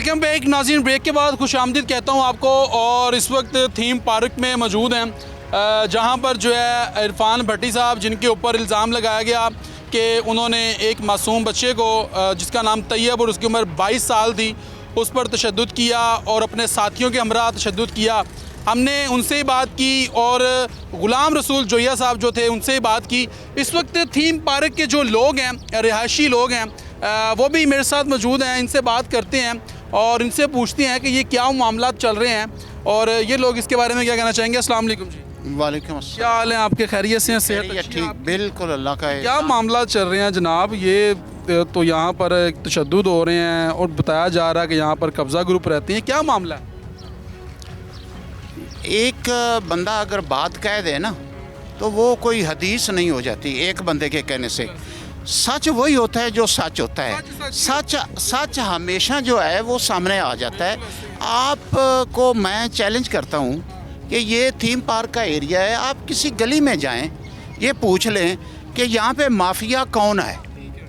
Welcome back नाज़रीन। Break के बाद खुशामदीद कहता हूँ आपको। और इस वक्त थीम पार्क में मौजूद हैं जहाँ पर जो है इरफान भट्टी साहब, जिनके ऊपर इल्ज़ाम लगाया गया कि उन्होंने एक मासूम बच्चे को जिसका नाम तैयब और उसकी उम्र 22 साल थी, उस पर तशद्दुद किया और अपने साथियों के हमरा तशद्दुद किया। हमने उनसे बात की और ग़ुलाम रसूल जोया साहब जो थे उनसे बात की। इस वक्त थीम पार्क के जो लोग हैं, रिहायशी लोग हैं, वो भी मेरे साथ मौजूद हैं। इनसे बात करते हैं और इनसे पूछते हैं कि ये क्या मामला चल रहे हैं और ये लोग इसके बारे में क्या कहना चाहेंगे। अस्सलाम वालेकुम जी। वालेकुम अस्सलाम। क्या हाल है आपके? खैरियत से हैं? सेहत खैरियत अच्छी है ठीक, बिल्कुल अल्लाह का है। क्या मामला चल रहे हैं जनाब? ये तो यहाँ पर तशद्दुद हो रहे हैं और बताया जा रहा है कि यहाँ पर कब्ज़ा ग्रुप रहते हैं। क्या मामला है? एक बंदा अगर बात कह दे ना तो वो कोई हदीस नहीं हो जाती एक बंदे के कहने से। सच वही होता है जो सच होता है। सच हमेशा जो है वो सामने आ जाता है। आपको मैं चैलेंज करता हूँ कि ये थीम पार्क का एरिया है, आप किसी गली में जाएं, ये पूछ लें कि यहाँ पे माफिया कौन है,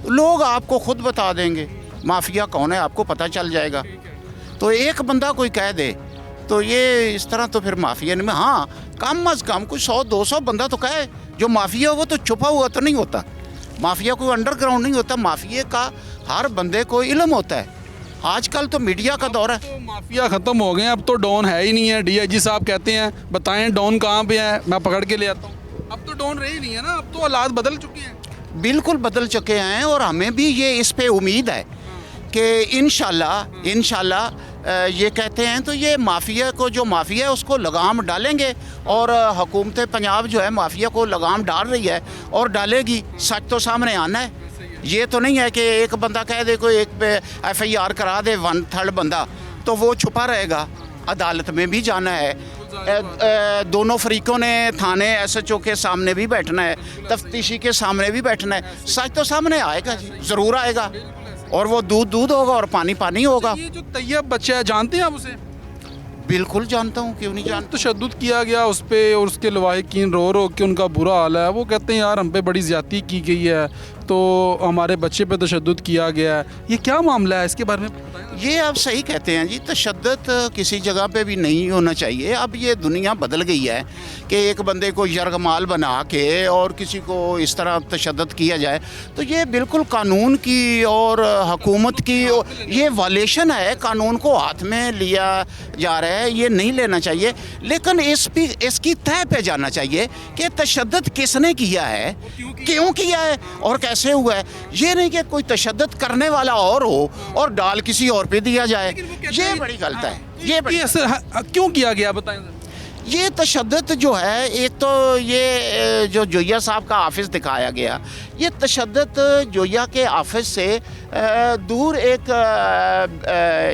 लोग आपको खुद बता देंगे माफिया कौन है, आपको पता चल जाएगा। तो एक बंदा कोई कह दे तो ये इस तरह तो फिर माफिया नहीं। हाँ, कम अज़ कम कोई 100-200 बंदा तो कहे। जो माफिया वो तो छुपा हुआ तो नहीं होता, माफिया कोई अंडरग्राउंड नहीं होता। माफिया का हर बंदे को इल्म होता है। आजकल तो मीडिया का दौर है। तो माफिया ख़त्म हो गए, अब तो डॉन है ही नहीं है। डीआईजी साहब कहते हैं बताएं डॉन कहाँ पे है, मैं पकड़ के ले आता हूँ। अब तो डॉन रहे ही नहीं है ना, अब तो हालात बदल चुके हैं। बिल्कुल बदल चुके हैं और हमें भी ये इस पे उम्मीद है कि इंशाल्लाह ये कहते हैं तो ये माफिया को, जो माफिया है उसको लगाम डालेंगे। और हुकूमत पंजाब जो है माफिया को लगाम डाल रही है और डालेगी। सच तो सामने आना है। ये तो नहीं है कि एक बंदा कह दे, कोई एक पे FIR करा दे 1/3 बंदा, तो वो छुपा रहेगा। अदालत में भी जाना है, दोनों फरीकों ने थाने SHO के सामने भी बैठना है, तफ्तीशी के सामने भी बैठना है। सच तो सामने आएगा जी, ज़रूर आएगा। और वो दूध होगा और पानी होगा। ये जो तैयब बच्चा है, जानते हैं आप उसे? बिल्कुल जानता हूँ, क्यों नहीं जानता। तशद्दुद किया गया उस पर और उसके लवाहिकीन रो के उनका बुरा हाल है। वो कहते हैं यार हम पे बड़ी ज़्यादती की गई है, तो हमारे बच्चे पे तशद्दुद किया गया है। ये क्या मामला है, इसके बारे में बताएं। ये आप सही कहते हैं जी, तशद्दुद किसी जगह पे भी नहीं होना चाहिए। अब ये दुनिया बदल गई है कि एक बंदे को यरगमाल बना के और किसी को इस तरह तशद्दुद किया जाए, तो ये बिल्कुल कानून की और हुकूमत की ये वायलेशन है। कानून को हाथ में लिया जा रहा है, ये नहीं लेना चाहिए। लेकिन इसकी तह पे जाना चाहिए कि तशद्दुद किसने किया है, क्यों किया है और कैसे हुआ है। ये नहीं कि कोई तशद्दुद करने वाला और हो और डाल किसी और पे दिया जाए। ये बड़ी गलत है। ये क्यों किया गया बताएं। ये तशद्दुद जो है, एक तो ये जो जोया साहब का ऑफिस दिखाया गया, ये तशद्दुद जोया के ऑफिस से दूर एक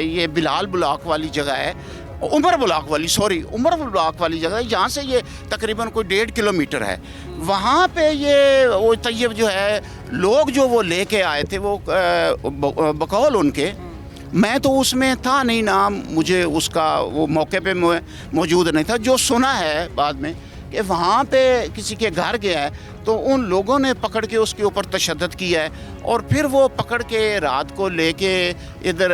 ये बिलाल ब्लॉक वाली जगह है, उमर ब्लॉक वाली जगह है, जहाँ से ये तकरीबन कोई 1.5 किलोमीटर है। वहाँ पे ये वो तैयब जो है, लोग जो वो लेके आए थे, वो बकौल उनके, मैं तो उसमें था नहीं ना, मुझे उसका वो मौके पे मौजूद नहीं था। जो सुना है बाद में कि वहाँ पे किसी के घर गया है तो उन लोगों ने पकड़ के उसके ऊपर तशद्दुद किया है और फिर वो पकड़ के रात को लेके इधर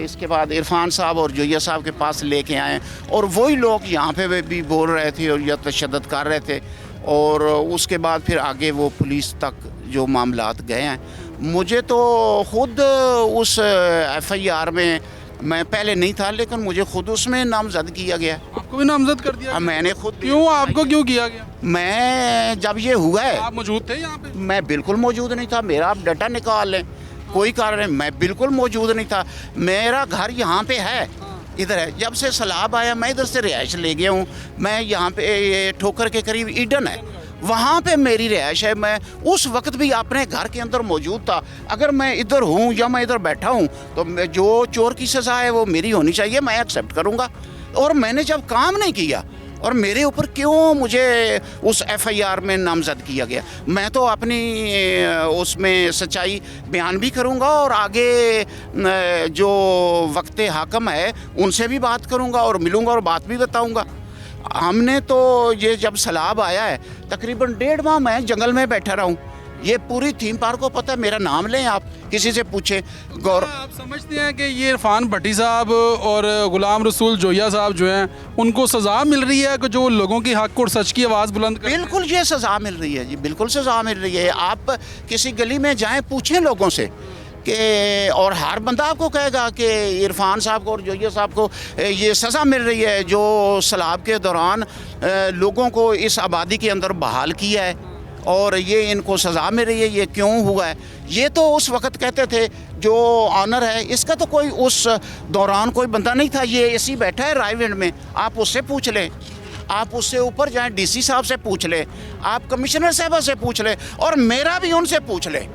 इसके बाद इरफान साहब और जोया साहब के पास लेके आए और वही लोग यहाँ पे भी बोल रहे थे और या तशद्दुद कर रहे थे। और उसके बाद फिर आगे वो पुलिस तक जो मामलात गए हैं। मुझे तो ख़ुद उस FIR में मैं पहले नहीं था, लेकिन मुझे खुद उसमें नामजद किया गया। आपको भी नामजद कर दिया? मैंने खुद। क्यों, आपको क्यों किया गया? मैं जब ये हुआ है, आप मौजूद थे यहाँ पे? मैं बिल्कुल मौजूद नहीं था। मेरा आप डाटा निकाल लें, कोई कारण नहीं, मैं बिल्कुल मौजूद नहीं था। मेरा घर यहाँ पे है, इधर है। जब से सैलाब आया मैं इधर से रिहाइश ले गया हूँ। मैं यहाँ पे ये ठोकर के करीब ईडन है, वहाँ पे मेरी रिहाइश है। मैं उस वक्त भी अपने घर के अंदर मौजूद था। अगर मैं इधर हूँ या मैं इधर बैठा हूँ तो जो चोर की सज़ा है वो मेरी होनी चाहिए, मैं एक्सेप्ट करूँगा। और मैंने जब काम नहीं किया और मेरे ऊपर क्यों मुझे उस FIR में नामजद किया गया, मैं तो अपनी उसमें सच्चाई बयान भी करूँगा और आगे जो वक्त हाकम है उनसे भी बात करूँगा और मिलूँगा और बात भी बताऊँगा। हमने तो ये जब सैलाब आया है तकरीबन 1.5 माह मैं जंगल में बैठा रहा हूँ। ये पूरी थीम पार्क को पता है, मेरा नाम लें आप, किसी से पूछें। गौर आप समझते हैं कि ये इरफान भट्टी साहब और गुलाम रसूल जोया साहब जो हैं उनको सज़ा मिल रही है कि जो लोगों की हक और सच की आवाज़ बुलंद करते हैं? बिल्कुल ये सज़ा मिल रही है जी, बिल्कुल सज़ा मिल रही है। आप किसी गली में जाएं, पूछें लोगों से कि, और हर बंदा आपको कहेगा कि इरफान साहब को और जोया साहब को ये सज़ा मिल रही है जो सैलाब के दौरान लोगों को इस आबादी के अंदर बहाल किया है, और ये इनको सज़ा मिल रही है। ये क्यों हुआ है? ये तो उस वक्त कहते थे जो ऑनर है इसका तो कोई उस दौरान कोई बंदा नहीं था, ये ऐसी बैठा है रायविंड में, आप उससे पूछ लें, आप उससे ऊपर जाएं, डीसी साहब से पूछ लें, आप कमिश्नर साहबा से पूछ लें, और मेरा भी उनसे पूछ लें।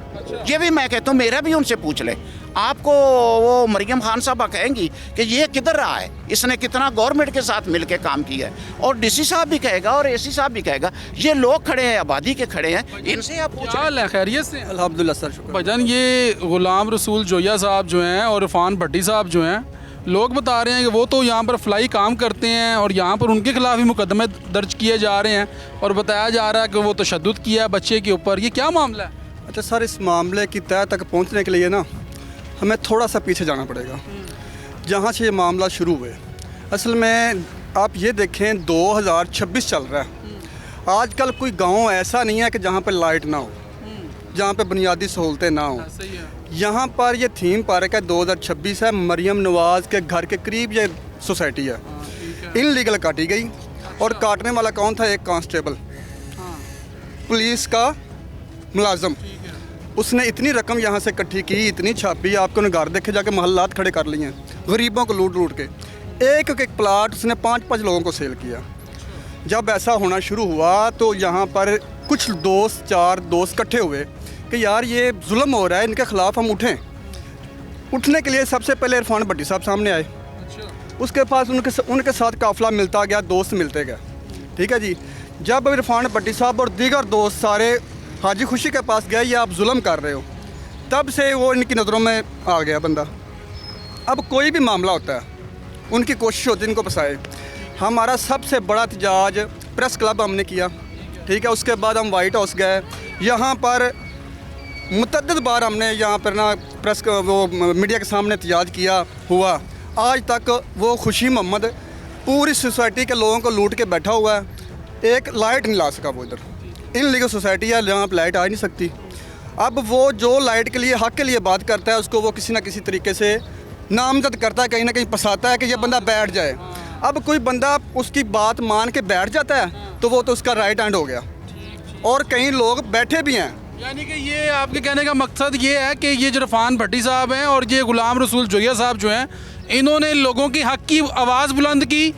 ये भी मैं कहता हूँ, मेरा भी उनसे पूछ लें। आपको वो मरियम खान साहबा कहेंगी कि ये किधर रहा है, इसने कितना गवर्नमेंट के साथ मिलकर काम किया है, और डीसी साहब भी कहेगा और एसी साहब भी कहेगा। ये लोग खड़े हैं, आबादी के खड़े हैं, इनसे आप पूछ क्या हाल है, खैरियत से? अल्हम्दुलिल्लाह सर, शुक्र। भाईजान ये गुलाम रसूल जोया साहब जो हैं और इरफान भट्टी साहब जो हैं, लोग बता रहे हैं कि वो तो यहाँ पर फ्लाई काम करते हैं और यहाँ पर उनके खिलाफ ही मुकदमे दर्ज किए जा रहे हैं, और बताया जा रहा है कि वो तशद्दुद किया है बच्चे के ऊपर। ये क्या मामला है? अच्छा सर, इस मामले की तह तक पहुंचने के लिए ना हमें थोड़ा सा पीछे जाना पड़ेगा, जहाँ से ये मामला शुरू हुए। असल में आप ये देखें 2026 चल रहा है, आजकल कोई गांव ऐसा नहीं है कि जहाँ पर लाइट ना हो, जहाँ पे बुनियादी सहूलतें ना हो। सही है। यहाँ पर ये थीम पार्क है, 2026 है, मरियम नवाज़ के घर के करीब ये सोसाइटी है। इनलीगल काटी गई, और काटने वाला कौन था? एक कांस्टेबल, पुलिस का मुलाजम। उसने इतनी रकम यहाँ से इकट्ठी की, इतनी छापी, आपको घर देखे जाके महल्लात खड़े कर लिए हैं, गरीबों को लूट लूट के। एक एक प्लाट उसने 5-5 लोगों को सेल किया। जब ऐसा होना शुरू हुआ तो यहाँ पर कुछ दोस्त, 4 दोस्त इकट्ठे हुए कि यार ये जुल्म हो रहा है, इनके ख़िलाफ़ हम उठें। उठने के लिए सबसे पहले इरफान भट्टी साहब सामने आए। उसके पास उनके साथ काफ़िला मिलता गया, दोस्त मिलते गए। ठीक है जी। जब इरफान भट्टी साहब और दीगर दोस्त सारे हाजी खुशी के पास गए, ये आप जुल्म कर रहे हो, तब से वो इनकी नज़रों में आ गया बंदा। अब कोई भी मामला होता है, उनकी कोशिश होती है इनको फंसाए। हमारा सबसे बड़ा एहतजाज प्रेस क्लब हमने किया, ठीक है। उसके बाद हम वाइट हाउस गए, यहाँ पर मुतअद्दिद बार हमने यहाँ पर ना प्रेस वो मीडिया के सामने एहतजाज किया हुआ। आज तक वो खुशी मोहम्मद पूरी सोसाइटी के लोगों को लूट के बैठा हुआ है, एक लाइट नहीं ला सका। वो इधर इनलीगल सोसाइटी है, जहाँ पर लाइट आ नहीं सकती। अब वो जो लाइट के लिए, हक के लिए बात करता है, उसको वो किसी ना किसी तरीके से नामजद करता है, कहीं ना कहीं फंसाता है कि ये बंदा बैठ जाए। अब कोई बंदा उसकी बात मान के बैठ जाता है तो वो तो उसका राइट हैंड हो गया, और कई लोग बैठे भी हैं। यानी कि ये आपके कहने का मकसद ये है कि ये जो इरफान भट्टी साहब हैं और ये गुलाम रसूल जोया साहब जो हैं, इन्होंने लोगों की हक की आवाज़ बुलंद की,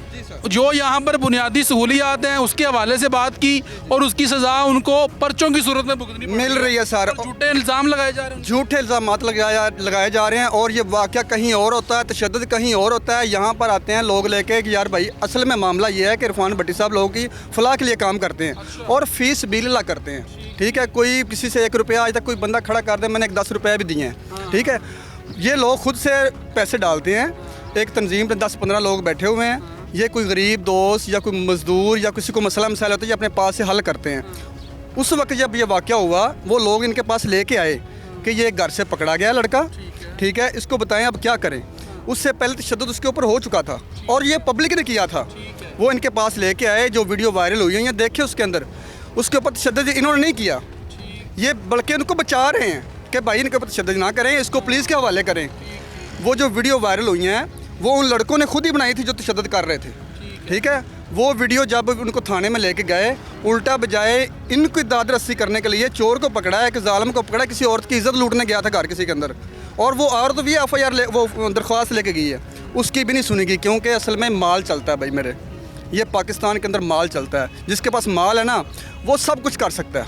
जो यहाँ पर बुनियादी सहूलियात हैं उसके हवाले से बात की, और उसकी सज़ा उनको पर्चों की सूरत में भुगतनी मिल रही है सर। झूठे इल्ज़ाम लगाए जा रहे हैं, झूठे इल्ज़ाम लगाए जा रहे हैं, और ये वाक़या कहीं और होता है, तशद्दुद कहीं और होता है। यहाँ पर आते हैं लोग लेके कि यार भाई असल में मामला ये है कि इरफान भट्टी साहब लोगों की फलाह के लिए काम करते हैं और फ़ीस बिल्ला करते हैं। ठीक है, कोई किसी से 1 रुपया आज तक कोई बंदा खड़ा कर दे, मैंने 10 रुपये भी दिए हैं। ठीक है, ये लोग खुद से पैसे डालते हैं, एक तंजीम पे 10-15 लोग बैठे हुए हैं। ये कोई गरीब दोस्त या कोई मज़दूर या किसी को मसला मसाइल होता है, ये अपने पास से हल करते हैं। उस वक्त जब ये वाक़या हुआ, वो लोग इनके पास लेके आए कि ये घर से पकड़ा गया लड़का, ठीक है, इसको बताएं अब क्या करें। उससे पहले तशद्दुद उसके ऊपर हो चुका था और ये पब्लिक ने किया था। वो इनके पास लेके आए, जो वीडियो वायरल हुई है, ये देखे उसके अंदर, उसके ऊपर तशद्दुद इन्होंने नहीं किया, ये बल्कि उनको बचा रहे हैं कि भाई इनके ऊपर तशद्दुद ना करें, इसको पुलिस के हवाले करें। वो जो वीडियो वायरल हुई हैं वो उन लड़कों ने खुद ही बनाई थी जो तशद्दुद कर रहे थे। ठीक है, वो वीडियो जब उनको थाने में लेके गए, उल्टा बजाय इनको दाद रस्सी करने के लिए चोर को पकड़ा है, कि जालिम को पकड़ा, किसी औरत की इज्जत लूटने गया था घर किसी के अंदर, और वो औरत भी FIR वो दरख्वास्त लेके गई है, उसकी भी नहीं सुनेगी, क्योंकि असल में माल चलता है भाई मेरे, ये पाकिस्तान के अंदर माल चलता है। जिसके पास माल है ना वो सब कुछ कर सकता है।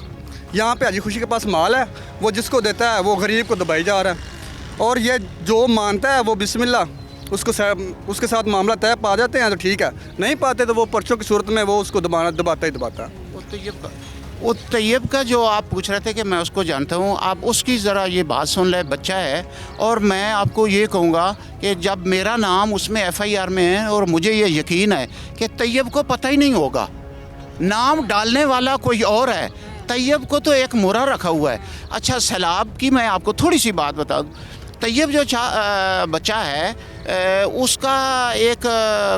यहाँ पे हाजी खुशी के पास माल है, वो जिसको देता है वो गरीब को दबाई जा रहा है, और ये जो मानता है वो बिस्मिल्लाह उसके साथ मामला तय पा जाते हैं तो ठीक है, नहीं पाते तो वो पर्चों की सूरत में वो उसको दबाता ही दबाता है। वो तैयब का जो आप पूछ रहे थे कि मैं उसको जानता हूँ, आप उसकी ज़रा ये बात सुन लें, बच्चा है, और मैं आपको ये कहूँगा कि जब मेरा नाम उसमें FIR में है और मुझे ये यकीन है कि तैयब को पता ही नहीं होगा, नाम डालने वाला कोई और है, तैयब को तो एक मोहरा रखा हुआ है। अच्छा, सैलाब की मैं आपको थोड़ी सी बात बता दूँ। तैयब जो बच्चा है उसका एक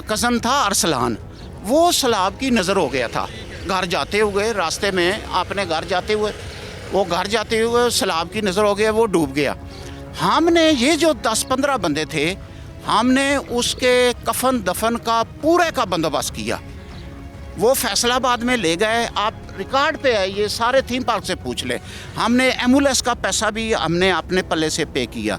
कज़न था अरसलान, वो सैलाब की नज़र हो गया था। घर जाते हुए रास्ते में, अपने घर जाते हुए सैलाब की नज़र हो गया, वो डूब गया। हमने ये जो 10-15 बंदे थे, हमने उसके कफन दफन का पूरे का बंदोबस्त किया। वो फैसलाबाद में ले गए, आप रिकॉर्ड पे है, ये सारे थीम पार्क से पूछ ले। हमने एम्बुलेंस का पैसा भी हमने अपने पल्ले से पे किया।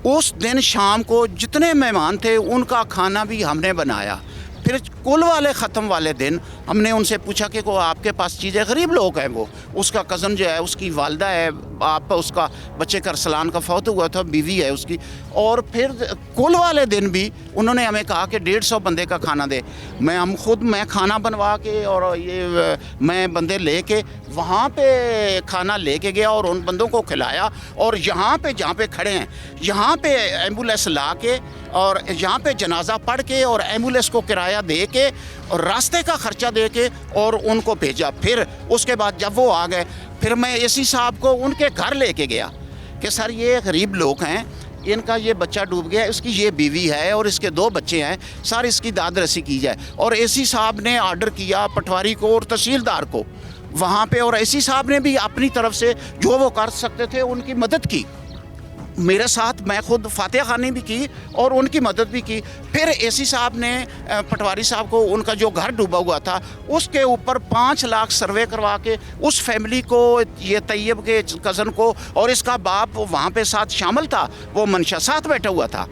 उस दिन शाम को जितने मेहमान थे उनका खाना भी हमने बनाया। फिर कुल वाले ख़त्म वाले दिन हमने उनसे पूछा कि को आपके पास चीज़ें, गरीब लोग हैं वो, उसका कज़न जो है, उसकी वालदा है, आप उसका बच्चे का अरसलान का फौत हुआ था, बीवी है उसकी। और फिर कुल वाले दिन भी उन्होंने हमें कहा कि 150 बंदे का खाना दे। मैं खाना बनवा के और ये मैं बंदे लेके वहाँ पे खाना लेके गया और उन बंदों को खिलाया। और यहाँ पे जहाँ पे खड़े हैं, यहाँ पे एम्बुलेंस ला के और यहाँ पे जनाजा पढ़ के और एम्बुलेंस को किराया दे के और रास्ते का ख़र्चा दे के और उनको भेजा। फिर उसके बाद जब वो आ गए, फिर मैं एसी साहब को उनके घर लेके गया कि सर ये गरीब लोग हैं, इनका ये बच्चा डूब गया, इसकी ये बीवी है और इसके 2 बच्चे हैं, सर इसकी दाद रसी की जाए। और एसी साहब ने आर्डर किया पटवारी को और तहसीलदार को वहाँ पे, और एसी साहब ने भी अपनी तरफ से जो वो कर सकते थे उनकी मदद की। मेरे साथ मैं खुद फातिहा खानी भी की और उनकी मदद भी की। फिर एसी साहब ने पटवारी साहब को उनका जो घर डूबा हुआ था उसके ऊपर 5 लाख सर्वे करवा के उस फैमिली को, ये तैयब के कज़न को, और इसका बाप वहाँ पे साथ शामिल था, वो मंशा साथ बैठा हुआ था,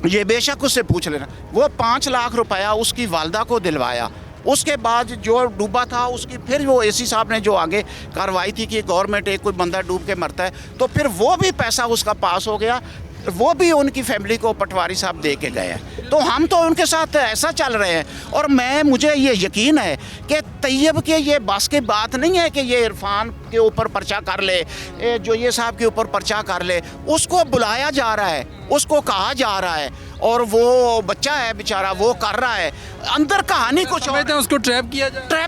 ये बेशक उससे पूछ लेना, वो 5 लाख रुपया उसकी वालदा को दिलवाया। उसके बाद जो डूबा था उसकी फिर वो एसी साहब ने जो आगे कार्रवाई थी कि गवर्नमेंट एक कोई बंदा डूब के मरता है तो फिर वो भी पैसा उसका पास हो गया, वो भी उनकी फैमिली को पटवारी साहब दे के गए हैं। तो हम तो उनके साथ ऐसा चल रहे हैं। और मुझे ये यकीन है कि तैयब के ये बस की बात नहीं है कि ये इरफान के ऊपर पर्चा कर ले, जो ये साहब के ऊपर पर्चा कर ले। उसको बुलाया जा रहा है, उसको कहा जा रहा है, और वो बच्चा है बेचारा, वो कर रहा है। अंदर कहानी कुछ और है, उसको ट्रैप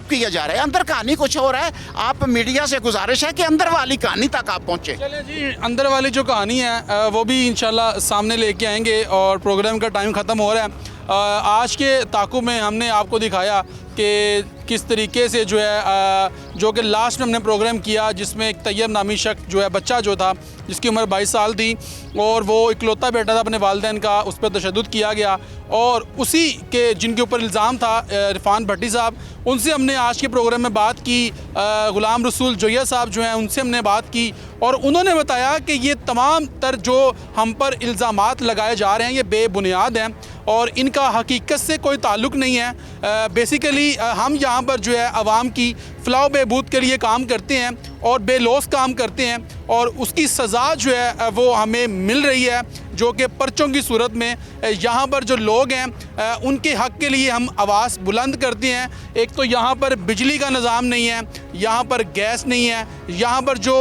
किया जा रहा है। अंदर कहानी कुछ और है। आप मीडिया से गुजारिश है कि अंदर वाली कहानी तक आप पहुँचे। चलिए जी, अंदर वाली जो कहानी है वो भी इंशाल्लाह सामने लेके आएंगे। और प्रोग्राम का टाइम ख़त्म हो रहा है। आज के ताक़ुब में हमने आपको दिखाया कि किस तरीके से जो है जो कि लास्ट में हमने प्रोग्राम किया, जिसमें एक तैयब नामी शख्स जो है, बच्चा जो था जिसकी उम्र 22 साल थी और वो इकलौता बेटा था अपने वालिदैन का, उस पर तशद्दुद किया गया। और उसी के जिनके ऊपर इल्ज़ाम था इरफान भट्टी साहब, उनसे हमने आज के प्रोग्राम में बात की। गुलाम रसूल जोया साहब जो हैं उनसे हमने बात की और उन्होंने बताया कि ये तमाम तर जो हम पर इल्ज़ामात लगाए जा रहे हैं ये बेबुनियाद हैं और इनका हकीकत से कोई ताल्लुक़ नहीं है। बेसिकली हम यहाँ पर जो है आवाम की फ़लाह बहबूद के लिए काम करते हैं और बेलौस काम करते हैं और उसकी सज़ा जो है वो हमें मिल रही है, जो कि पर्चों की सूरत में। यहाँ पर जो लोग हैं उनके हक़ के लिए हम आवाज़ बुलंद करते हैं। एक तो यहाँ पर बिजली का निज़ाम नहीं है, यहाँ पर गैस नहीं है, यहाँ पर जो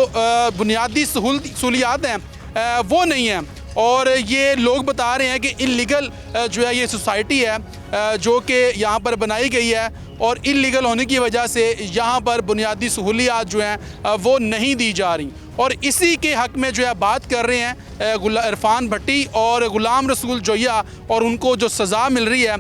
बुनियादी सहूलियात हैं वो नहीं है। और ये लोग बता रहे हैं कि इल्लीगल जो है ये सोसाइटी है जो कि यहाँ पर बनाई गई है और इल्लीगल होने की वजह से यहाँ पर बुनियादी सहूलियात जो हैं वो नहीं दी जा रही। और इसी के हक़ में जो है बात कर रहे हैं इरफान भट्टी और गुलाम रसूल जोया, और उनको जो सज़ा मिल रही है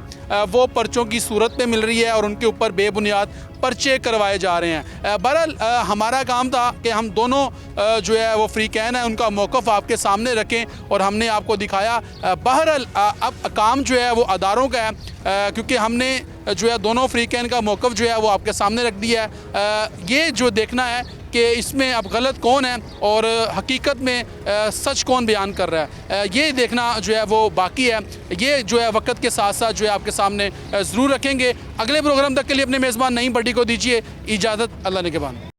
वो पर्चों की सूरत में मिल रही है और उनके ऊपर बेबुनियाद पर्चे करवाए जा रहे हैं। बहरहाल हमारा काम था कि हम दोनों जो है वो फ़रीक़ैन हैं उनका मौक़िफ़ आपके सामने रखें और हमने आपको दिखाया। बहरहाल अब काम जो है वो अदारों का है, क्योंकि हमने जो है दोनों फ़रीक़ैन का मौक़िफ़ जो है वो आपके सामने रख दिया है। ये जो देखना है कि इसमें अब गलत कौन है और हकीकत में सच कौन बयान कर रहा है, ये देखना जो है वो बाकी है। ये जो है वक्त के साथ साथ जो है आपके सामने ज़रूर रखेंगे। अगले प्रोग्राम तक के लिए अपने मेज़बान नईम भट्टी को दीजिए इजाज़त। अल्लाह ने के बाद।